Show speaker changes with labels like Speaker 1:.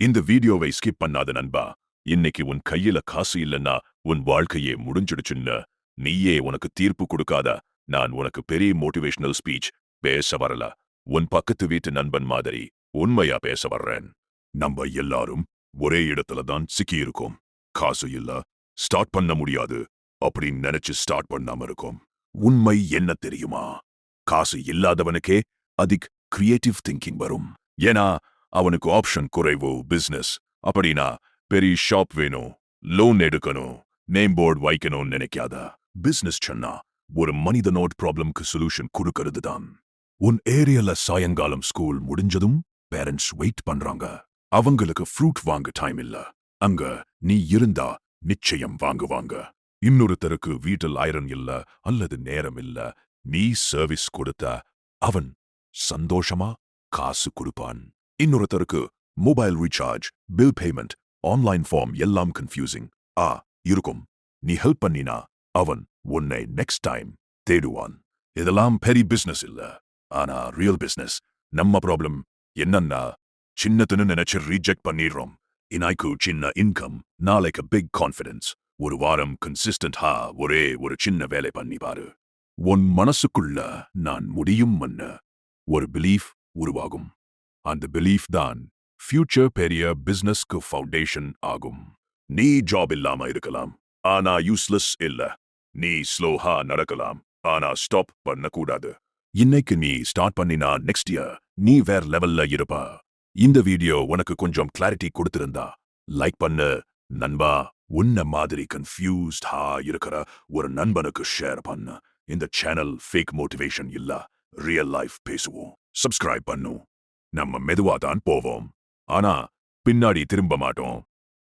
Speaker 1: இந்த வீடியோவை ஸ்கிப் பண்ணாத நண்பா. இன்னைக்கு உன் கையில காசு இல்லைன்னா உன் வாழ்க்கையே முடிஞ்சிடுச்சுன்னு நீயே உனக்கு தீர்ப்பு கொடுக்காத. நான் உனக்கு பெரிய மோட்டிவேஷனல் ஸ்பீச் பேச வரல. உன் பக்கத்து வீட்டு நண்பன் மாதிரி உண்மையா பேச வர்றேன். நம்ம எல்லாரும் ஒரே இடத்துல தான் சிக்கி இருக்கோம். காசு இல்ல, ஸ்டார்ட் பண்ண முடியாது அப்படின்னு நினைச்சு ஸ்டார்ட் பண்ணாம இருக்கோம். உண்மை என்ன தெரியுமா? காசு இல்லாதவனுக்கே அதிக் கிரியேட்டிவ் திங்கிங் வரும். ஏன்னா அவனுக்கு ஆப்ஷன் குறைவு. பிசினஸ் அப்படின்னா பெரிய ஷாப் வேணும், லோன் எடுக்கணும், நேம் போர்டு வைக்கணும்னு நினைக்காத. பிசினஸ் சொன்னா ஒரு மனிதனோட ப்ராப்ளம்க்கு சொல்யூஷன் கொடுக்கிறது தான். உன் ஏரியால சாயங்காலம் ஸ்கூல் முடிஞ்சதும் பேரண்ட்ஸ் வெயிட் பண்றாங்க. அவங்களுக்கு ஃப்ரூட் வாங்க டைம் இல்ல. அங்க நீ இருந்தா நிச்சயம் வாங்குவாங்க. இன்னொருத்தருக்கு வீட்டில் ஐரன் இல்ல அல்லது நேரம் இல்ல. நீ சர்வீஸ் கொடுத்த அவன் சந்தோஷமா காசு கொடுப்பான். இன்னொருத்தருக்கு mobile recharge, bill payment, online form எல்லாம் கன்ஃபியூசிங் இருக்கும். நீ ஹெல்ப் பண்ணினா அவன் உன்னை நெக்ஸ்ட் டைம் தேடுவான். இதெல்லாம் பெரிய பிசினஸ் இல்ல, ஆனா ரியல் பிசினஸ். நம்ம ப்ராப்ளம் என்னன்னா சின்னதுன்னு நினைச்சு ரிஜெக்ட் பண்ணிடுறோம். இன்னைக்கு சின்ன இன்கம், நாளைக்கு பிக் கான்ஃபிடன்ஸ். ஒரு வாரம் கன்சிஸ்டன்டா ஒரே ஒரு சின்ன வேலை பண்ணி பாரு. உன் மனசுக்குள்ள நான் முடியும் ஒரு பிலீஃப் உருவாகும். அந்த பிலீஃப் தான் ஃபியூச்சர் பெரிய பிசினஸ்க்கு ஃபவுண்டேஷன் ஆகும். நீ ஜாப் இல்லாம இருக்கலாம், ஆனா யூஸ்லெஸ் இல்ல. நீ ஸ்லோஹா நடக்கலாம், ஆனா ஸ்டாப் பண்ணக்கூடாது. இன்னைக்கு நீ ஸ்டார்ட் பண்ணினா நெக்ஸ்ட் இயர் நீ வேற லெவல்ல இருப்ப. இந்த வீடியோ உனக்கு கொஞ்சம் கிளாரிட்டி கொடுத்திருந்தா லைக் பண்ணு நண்பா. உன்ன மாதிரி கன்ஃபியூஸ்டா இருக்கிற ஒரு நண்பனுக்கு ஷேர் பண்ணு. இந்த சேனல் ஃபேக் மோட்டிவேஷன் இல்ல, ரியல் லைஃப் பேசுவோம். சப்ஸ்கிரைப் பண்ணு. நம்ம மெதுவா தான் போவோம், ஆனா பின்னாடி திரும்ப மாட்டோம்.